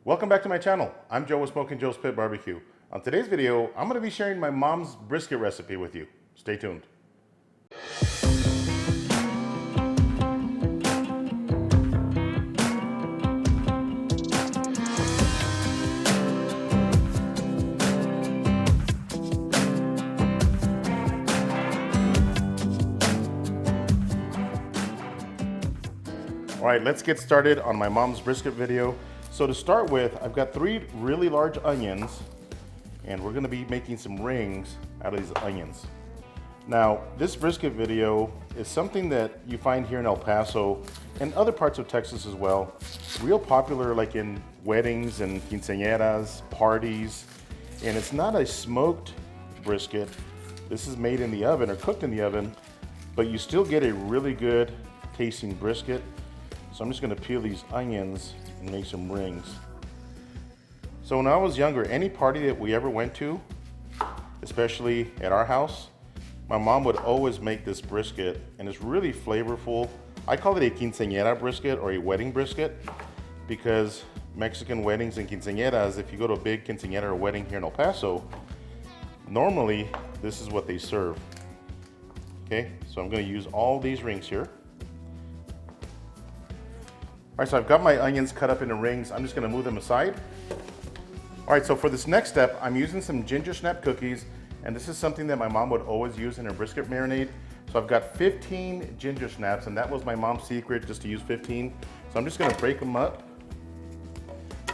Welcome back to my channel. I'm Joe with Smokin Joe's Pit BBQ. On today's video, I'm going to be sharing my mom's brisket recipe with you. Stay tuned. All right, let's get started on my mom's brisket video. So to start with, I've got 3 really large onions, and we're gonna be making some rings out of these onions. Now, this brisket video is something that you find here in El Paso and other parts of Texas as well. Real popular like in weddings and quinceaneras, parties, and it's not a smoked brisket. This is made in the oven or cooked in the oven, but you still get a really good tasting brisket. So I'm just gonna peel these onions and make some rings. So when I was younger, any party that we ever went to, especially at our house, my mom would always make this brisket, and it's really flavorful. I call it a quinceañera brisket or a wedding brisket because Mexican weddings and quinceañeras, if you go to a big quinceañera or wedding here in El Paso, normally this is what they serve. Okay, so I'm gonna use all these rings here. All right, so I've got my onions cut up into rings. I'm just gonna move them aside. All right, so for this next step, I'm using some ginger snap cookies, and this is something that my mom would always use in her brisket marinade. So I've got 15 ginger snaps, and that was my mom's secret, just to use 15. So I'm just gonna break them up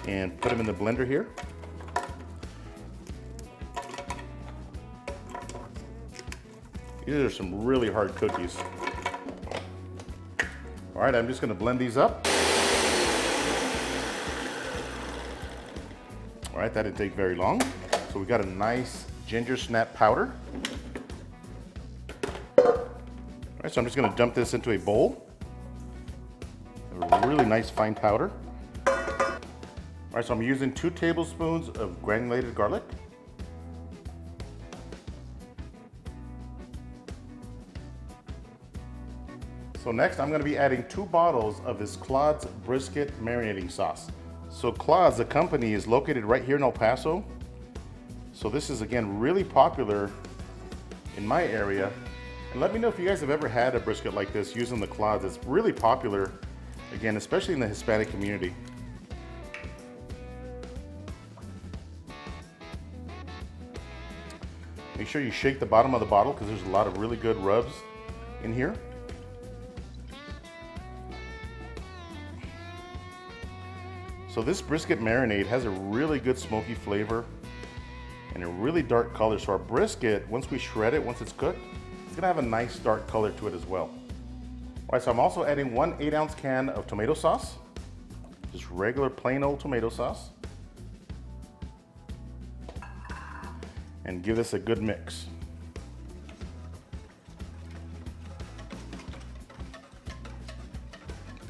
and put them in the blender here. These are some really hard cookies. All right, I'm just gonna blend these up. All right, that didn't take very long. So we got a nice ginger snap powder. All right, so I'm just gonna dump this into a bowl. A really nice fine powder. All right, so I'm using 2 tablespoons of granulated garlic. So next, I'm gonna be adding 2 bottles of this Claude's Brisket Marinating Sauce. So Claude's, the company, is located right here in El Paso. So this is, again, really popular in my area. And let me know if you guys have ever had a brisket like this using the Claude's. It's really popular, again, especially in the Hispanic community. Make sure you shake the bottom of the bottle because there's a lot of really good rubs in here. So this brisket marinade has a really good smoky flavor and a really dark color. So our brisket, once we shred it, once it's cooked, it's gonna have a nice dark color to it as well. All right, so I'm also adding 1 8-ounce can of tomato sauce, just regular plain old tomato sauce, and give this a good mix.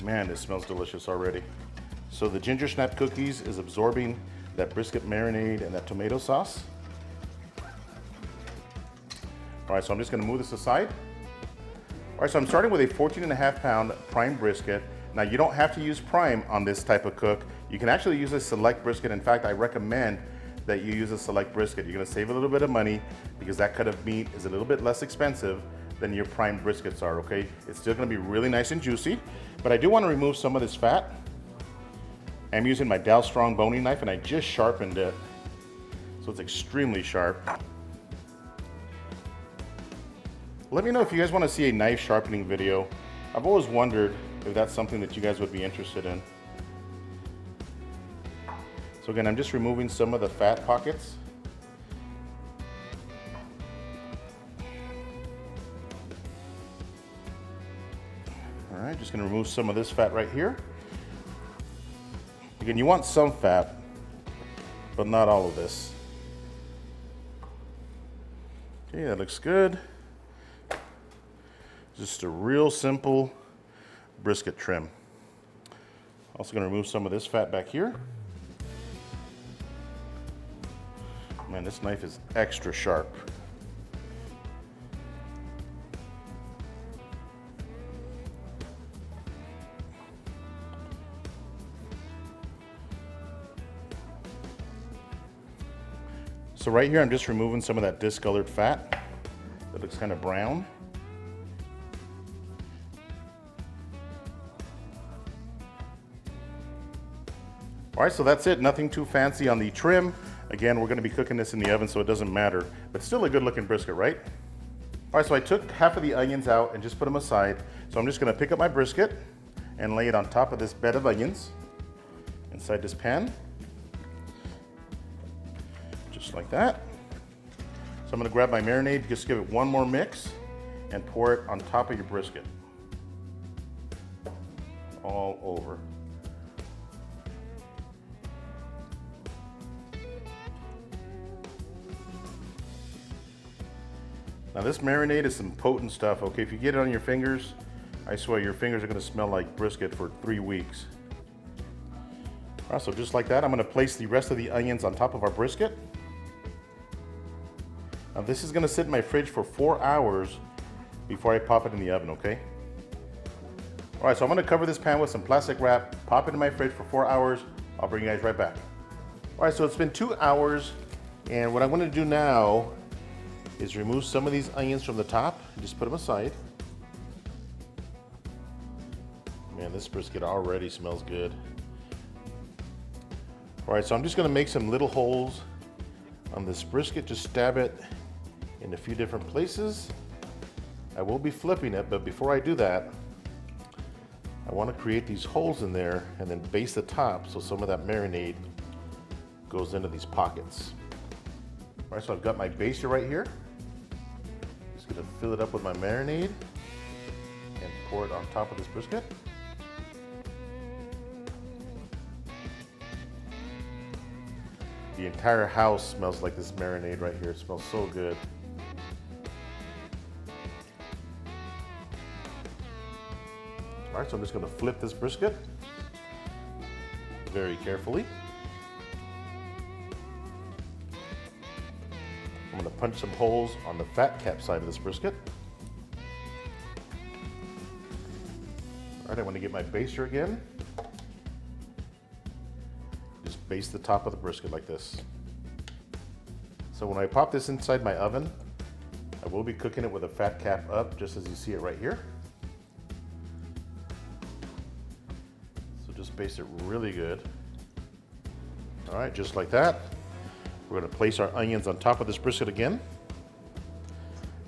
Man, this smells delicious already. So the ginger snap cookies is absorbing that brisket marinade and that tomato sauce. All right, so I'm just gonna move this aside. All right, so I'm starting with a 14.5 pound prime brisket. Now you don't have to use prime on this type of cook. You can actually use a select brisket. In fact, I recommend that you use a select brisket. You're gonna save a little bit of money because that cut of meat is a little bit less expensive than your prime briskets are, okay? It's still gonna be really nice and juicy, but I do wanna remove some of this fat. I'm using my Dow Strong boning knife, and I just sharpened it, so it's extremely sharp. Let me know if you guys want to see a knife sharpening video. I've always wondered if that's something that you guys would be interested in. So again, I'm just removing some of the fat pockets. All right, just gonna remove some of this fat right here. Again, you want some fat, but not all of this. Okay, that looks good. Just a real simple brisket trim. Also gonna remove some of this fat back here. Man, this knife is extra sharp. So right here, I'm just removing some of that discolored fat that looks kind of brown. All right, so that's it. Nothing too fancy on the trim. Again, we're gonna be cooking this in the oven, so it doesn't matter, but still a good looking brisket, right? All right, so I took half of the onions out and just put them aside. So I'm just gonna pick up my brisket and lay it on top of this bed of onions inside this pan. Just like that. So I'm gonna grab my marinade, just give it one more mix and pour it on top of your brisket. All over. Now this marinade is some potent stuff, okay? If you get it on your fingers, I swear your fingers are gonna smell like brisket for 3 weeks. All right, so just like that, I'm gonna place the rest of the onions on top of our brisket. Now this is gonna sit in my fridge for 4 hours before I pop it in the oven, okay? All right, so I'm gonna cover this pan with some plastic wrap, pop it in my fridge for 4 hours. I'll bring you guys right back. All right, so it's been 2 hours, and what I'm gonna do now is remove some of these onions from the top and just put them aside. Man, this brisket already smells good. All right, so I'm just gonna make some little holes on this brisket, just stab it in a few different places. I will be flipping it, but before I do that, I wanna create these holes in there and then base the top so some of that marinade goes into these pockets. All right, so I've got my baster right here. Just gonna fill it up with my marinade and pour it on top of this brisket. The entire house smells like this marinade right here. It smells so good. All right, so I'm just gonna flip this brisket very carefully. I'm gonna punch some holes on the fat cap side of this brisket. All right, I wanna get my baster again. Just baste the top of the brisket like this. So when I pop this inside my oven, I will be cooking it with a fat cap up, just as you see it right here. So just baste it really good. All right, just like that. We're gonna place our onions on top of this brisket again.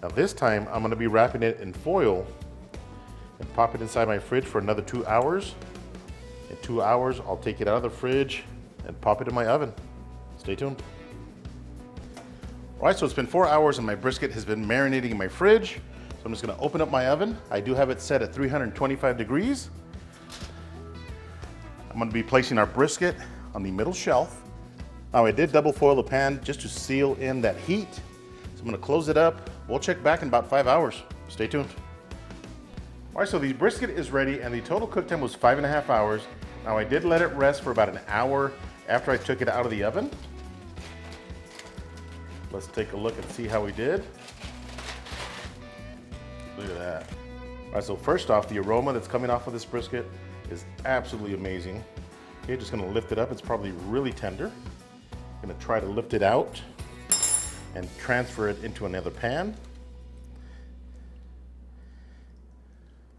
Now this time, I'm gonna be wrapping it in foil and pop it inside my fridge for another 2 hours. In 2 hours, I'll take it out of the fridge and pop it in my oven. Stay tuned. All right, so it's been 4 hours and my brisket has been marinating in my fridge. So I'm just gonna open up my oven. I do have it set at 325 degrees. I'm gonna be placing our brisket on the middle shelf. Now I did double foil the pan just to seal in that heat. So I'm gonna close it up. We'll check back in about 5 hours. Stay tuned. All right, so the brisket is ready and the total cook time was 5.5 hours. Now I did let it rest for about an hour after I took it out of the oven. Let's take a look and see how we did. Look at that. All right, so first off, the aroma that's coming off of this brisket is absolutely amazing. Okay, just gonna lift it up. It's probably really tender. Gonna try to lift it out and transfer it into another pan.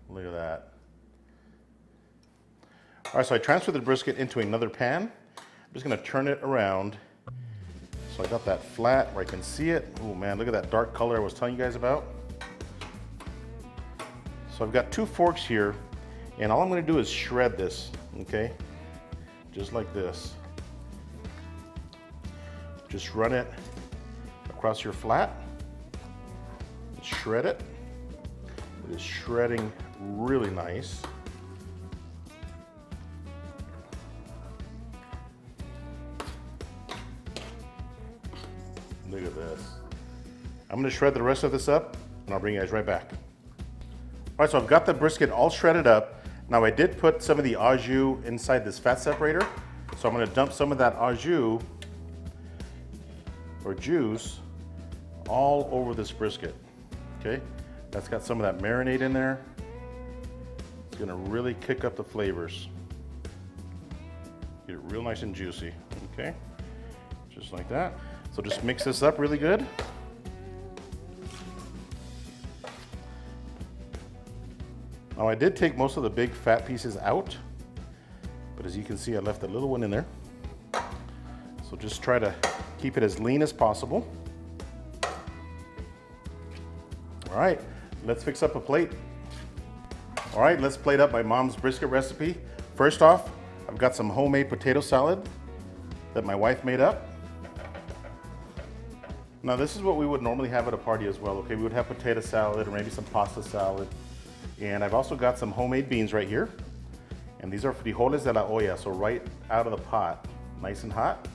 Look at that. All right, so I transferred the brisket into another pan. I'm just gonna turn it around. So I got that flat where I can see it. Oh man, look at that dark color I was telling you guys about. So I've got 2 forks here, and all I'm gonna do is shred this, okay? Just like this. Just run it across your flat, shred it. It is shredding really nice. Look at this. I'm gonna shred the rest of this up and I'll bring you guys right back. All right, so I've got the brisket all shredded up. Now I did put some of the au jus inside this fat separator. So I'm gonna dump some of that au jus or juice all over this brisket, okay? That's got some of that marinade in there. It's gonna really kick up the flavors. Get it real nice and juicy, okay? Just like that. So just mix this up really good. Now I did take most of the big fat pieces out, but as you can see, I left a little one in there. So just try to keep it as lean as possible. All right, let's fix up a plate. All right, let's plate up my mom's brisket recipe. First off, I've got some homemade potato salad that my wife made up. Now this is what we would normally have at a party as well, okay? We would have potato salad or maybe some pasta salad. And I've also got some homemade beans right here. And these are frijoles de la olla, so right out of the pot, nice and hot.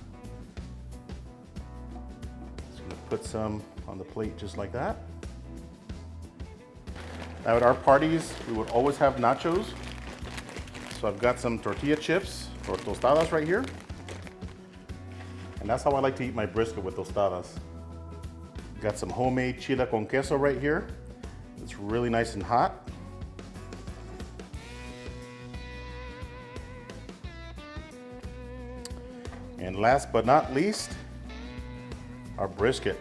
Just gonna put some on the plate just like that. Now at our parties, we would always have nachos. So I've got some tortilla chips or tostadas right here. And that's how I like to eat my brisket, with tostadas. Got some homemade chile con queso right here. It's really nice and hot. And last but not least, our brisket.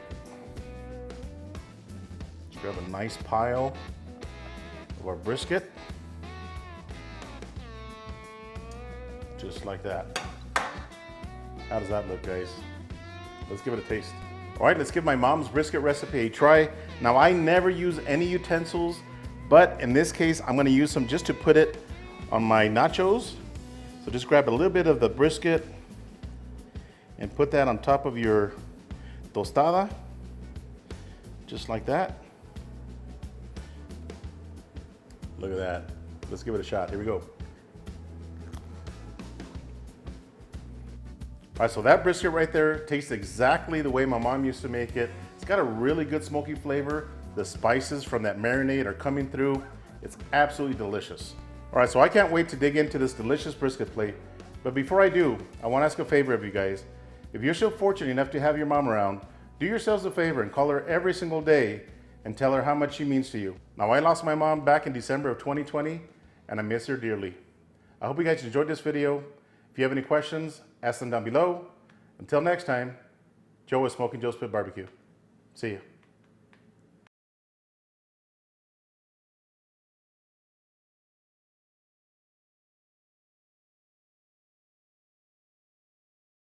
Let's grab a nice pile of our brisket. Just like that. How does that look, guys? Let's give it a taste. All right, let's give my mom's brisket recipe a try. Now, I never use any utensils, but in this case, I'm gonna use some just to put it on my nachos. So just grab a little bit of the brisket and put that on top of your tostada, just like that. Look at that. Let's give it a shot. Here we go. All right, so that brisket right there tastes exactly the way my mom used to make it. It's got a really good smoky flavor. The spices from that marinade are coming through. It's absolutely delicious. All right, so I can't wait to dig into this delicious brisket plate. But before I do, I want to ask a favor of you guys. If you're so fortunate enough to have your mom around, do yourselves a favor and call her every single day and tell her how much she means to you. Now, I lost my mom back in December of 2020, and I miss her dearly. I hope you guys enjoyed this video. If you have any questions, ask them down below. Until next time, Joe with Smokin Joe's Barbecue. See you.